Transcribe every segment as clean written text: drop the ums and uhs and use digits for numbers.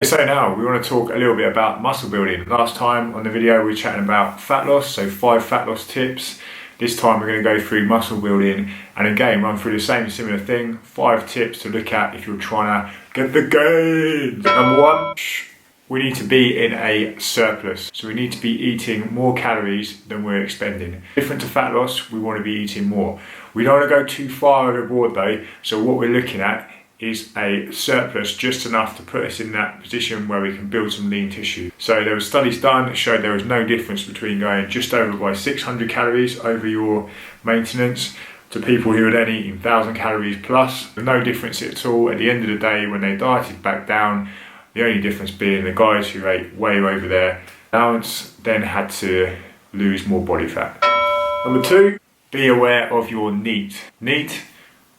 So now we want to talk a little bit about muscle building. Last time on the video we were chatting about fat loss, so 5 fat loss tips. This time we're going to go through muscle building and again run through the same similar thing. 5 tips to look at if you're trying to get the gains. Number 1, we need to be in a surplus. So we need to be eating more calories than we're expending. Different to fat loss, we want to be eating more. We don't want to go too far overboard though, so what we're looking at is a surplus just enough to put us in that position where we can build some lean tissue. So there were studies done that showed there was no difference between going just over by 600 calories over your maintenance to people who were then eating 1,000 calories plus. No difference at all. At the end of the day, when they dieted back down, the only difference being the guys who ate way over their allowance then had to lose more body fat. Number 2, be aware of your NEAT. NEAT,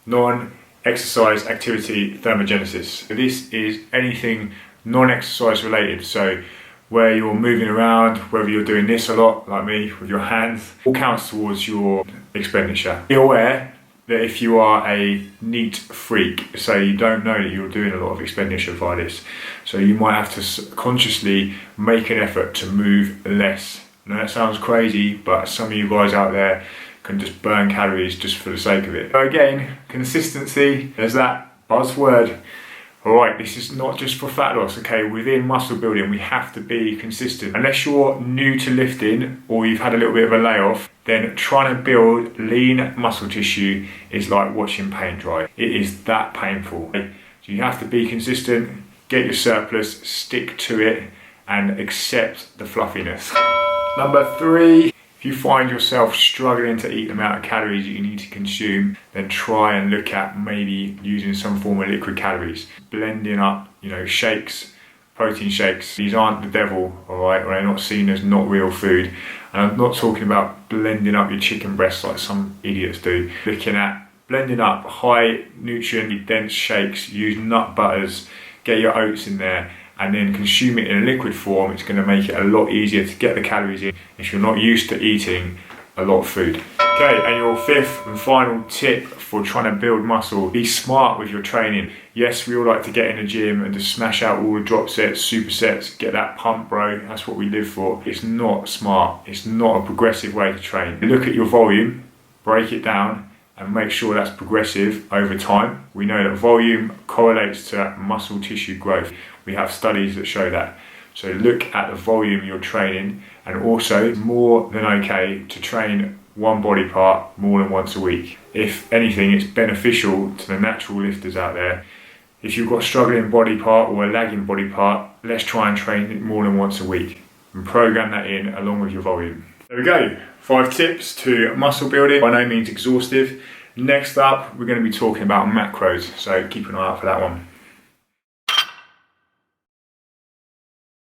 non-exercise activity thermogenesis. This is anything non-exercise related, so where you're moving around, whether you're doing this a lot like me with your hands, all counts towards your expenditure. Be aware that if you are a NEAT freak, so you don't know that you're doing a lot of expenditure via this, so you might have to consciously make an effort to move less. Now that sounds crazy, but some of you guys out there can just burn calories just for the sake of it. So again, consistency, there's that buzzword. Alright, this is not just for fat loss, okay? Within muscle building, we have to be consistent. Unless you're new to lifting or you've had a little bit of a layoff, then trying to build lean muscle tissue is like watching paint dry. It is that painful. So you have to be consistent, get your surplus, stick to it, and accept the fluffiness. Number 3, if you find yourself struggling to eat the amount of calories that you need to consume, then try and look at maybe using some form of liquid calories. Blending up, shakes, protein shakes. These aren't the devil, alright, or they're not seen as not real food. And I'm not talking about blending up your chicken breasts like some idiots do. Looking at blending up high nutrient dense shakes, use nut butters, get your oats in there, and then consume it in a liquid form. It's going to make it a lot easier to get the calories in if you're not used to eating a lot of food. Okay, and your 5th and final tip for trying to build muscle, be smart with your training. Yes, we all like to get in the gym and just smash out all the drop sets, supersets, get that pump, bro. That's what we live for. It's not smart. It's not a progressive way to train. Look at your volume, break it down, and make sure that's progressive over time. We know that volume correlates to muscle tissue growth. We have studies that show that. So look at the volume you're training, and also more than okay to train one body part more than once a week. If anything, it's beneficial to the natural lifters out there. If you've got a struggling body part or a lagging body part, let's try and train it more than once a week and program that in along with your volume. There we go, 5 tips to muscle building, by no means exhaustive. Next up, we're going to be talking about macros, so keep an eye out for that one.